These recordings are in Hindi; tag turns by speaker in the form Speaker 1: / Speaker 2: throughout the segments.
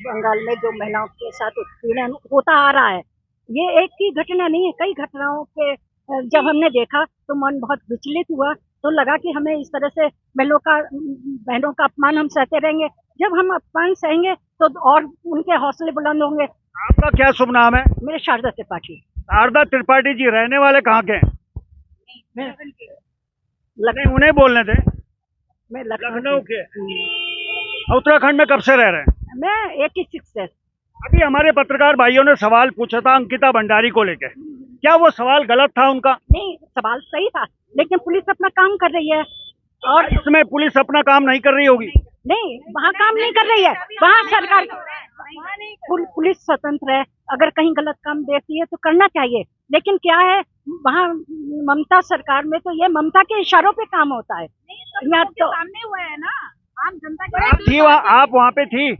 Speaker 1: बंगाल में जो महिलाओं के साथ उत्पीड़न होता आ रहा है, ये एक ही घटना नहीं है, कई घटनाओं के जब हमने देखा तो मन बहुत विचलित हुआ। तो लगा कि हमें इस तरह से बहनों का अपमान हम सहते रहेंगे। जब हम अपमान सहेंगे तो और उनके हौसले बुलंद होंगे।
Speaker 2: आपका क्या शुभ नाम है?
Speaker 1: मेरे शारदा त्रिपाठी।
Speaker 2: शारदा त्रिपाठी जी रहने वाले कहाँ के हैं?
Speaker 1: मैं
Speaker 2: नहीं, उन्हें बोलने थे।
Speaker 1: मैं
Speaker 2: लखनऊ के। उत्तराखंड में कब से रह रहे हैं?
Speaker 1: मैं 86 से।
Speaker 2: अभी हमारे पत्रकार भाइयों ने सवाल पूछा था अंकिता भंडारी को लेकर, क्या वो सवाल गलत था उनका?
Speaker 1: नहीं, सवाल सही था, लेकिन पुलिस अपना काम कर रही है। और
Speaker 2: इसमें पुलिस अपना काम नहीं कर रही होगी?
Speaker 1: नहीं, वहाँ काम नहीं कर रही है, वहाँ सरकार पुलिस स्वतंत्र है। अगर कहीं गलत काम देखती है तो करना चाहिए, लेकिन क्या है वहाँ ममता सरकार में तो ये ममता के इशारों पे काम होता है। यहाँ तो
Speaker 3: सामने हुआ है ना, आम जनता
Speaker 2: आप थी आप वहाँ पे थी?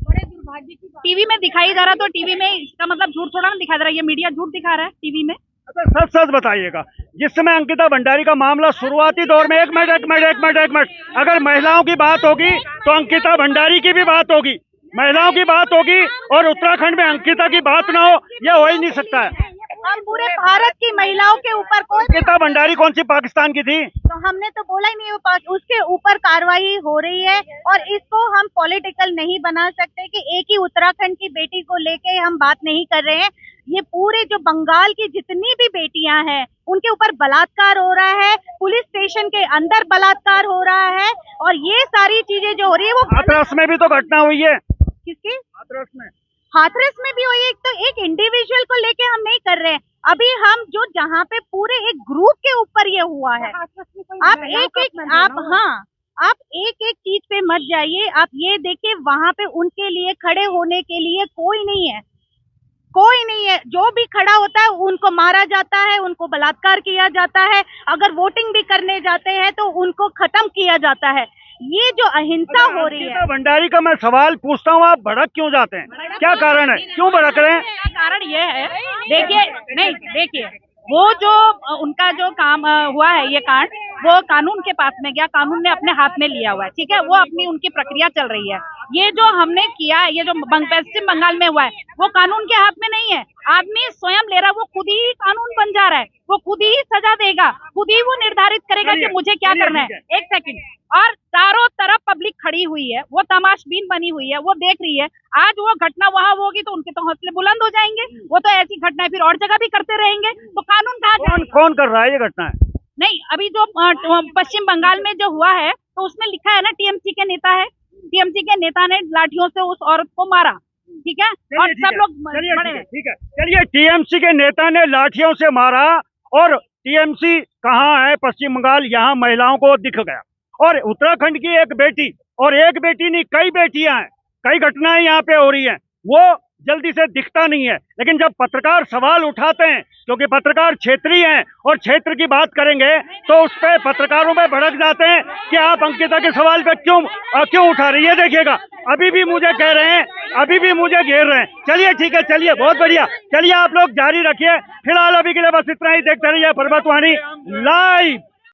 Speaker 3: टीवी में दिखाई जा रहा, तो टीवी में इसका मतलब झूठ थोड़ा ना दिखा रहा है, ये मीडिया झूठ दिखा रहा है टीवी में।
Speaker 2: अच्छा, सच सच बताइएगा, जिस समय अंकिता भंडारी का मामला शुरुआती दौर में, एक मिनट, अगर महिलाओं की बात होगी तो अंकिता भंडारी की भी बात होगी, महिलाओं की बात होगी, और उत्तराखंड में अंकिता की बात ना हो, यह हो ही नहीं सकता है।
Speaker 3: हम पूरे भारत की महिलाओं के ऊपर
Speaker 2: अंकिता भंडारी कौन सी पाकिस्तान की थी?
Speaker 3: तो हमने तो बोला ही नहीं, उसके ऊपर कार्रवाई हो रही है, और इसको हम पॉलिटिकल नहीं बना सकते कि एक ही उत्तराखंड की बेटी को लेके हम बात नहीं कर रहे हैं। ये पूरे जो बंगाल की जितनी भी बेटियां हैं उनके ऊपर बलात्कार हो रहा है, पुलिस स्टेशन के अंदर बलात्कार हो रहा है, और ये सारी चीजें जो हो रही है वो
Speaker 2: हाथरस में भी तो घटना हुई है।
Speaker 3: किसकी? हाथरस में भी हुई है। तो एक इंडिविजुअल को लेके हम नहीं कर रहे हैं अभी, हम जो जहाँ पे पूरे एक ग्रुप के ऊपर ये हुआ है। आप एक चीज पे मत जाइए, आप ये देखिए वहाँ पे उनके लिए खड़े होने के लिए कोई नहीं है, कोई नहीं है। जो भी खड़ा होता है उनको मारा जाता है, उनको बलात्कार किया जाता है, अगर वोटिंग भी करने जाते हैं तो उनको खत्म किया जाता है। ये जो अहिंसा हो रही है।
Speaker 2: भंडारी का मैं सवाल पूछता हूँ, आप भड़क क्यों जाते हैं? क्या कारण है, क्यों भड़क रहे हैं?
Speaker 3: कारण ये है, देखिए वो जो उनका जो काम हुआ है, ये कांड वो कानून के पास में गया, कानून ने अपने हाथ में लिया हुआ है, ठीक है, वो अपनी उनकी प्रक्रिया चल रही है। ये जो हमने किया है, ये जो पश्चिम बंगाल में हुआ है, वो कानून के हाथ में नहीं है, आदमी स्वयं ले रहा है, वो खुद ही कानून बन जा रहा है, वो खुद ही सजा देगा, खुद ही वो निर्धारित करेगा कि मुझे क्या करना है। एक सेकंड, और चारों तरफ पब्लिक खड़ी हुई है, वो तमाशबीन बनी हुई है, वो देख रही है। आज वो घटना वहाँ होगी तो उनके तो हौसले बुलंद हो जाएंगे, वो तो ऐसी घटनाएं फिर और जगह भी करते रहेंगे, तो कानून कहाँ
Speaker 2: कौन कर रहा है ये घटना?
Speaker 3: नहीं, अभी जो पश्चिम बंगाल में जो हुआ है तो उसमें लिखा है ना, टीएमसी के नेता है, टीएमसी के नेता ने लाठियों से उस औरत को मारा, ठीक है, और सब लोग
Speaker 2: ठीक है, चलिए, टीएमसी के नेता ने लाठियों से मारा, और टीएमसी कहाँ है? पश्चिम बंगाल, यहाँ महिलाओं को दिख गया, और उत्तराखंड की एक बेटी, और एक बेटी नहीं कई बेटियां हैं, कई घटनाएं यहाँ पे हो रही हैं, वो जल्दी से दिखता नहीं है। लेकिन जब पत्रकार सवाल उठाते हैं, क्योंकि पत्रकार क्षेत्रीय हैं और क्षेत्र की बात करेंगे, तो उस पे पत्रकारों में भड़क जाते हैं कि आप अंकिता के सवाल पे क्यों उठा रही है। देखिएगा, अभी भी मुझे कह रहे हैं, अभी भी मुझे घेर रहे हैं। चलिए ठीक है, चलिए, बहुत बढ़िया, चलिए आप लोग जारी रखिए। फिलहाल अभी के लिए बस इतना ही, देखते रहिए पर्वतवाणी लाइव।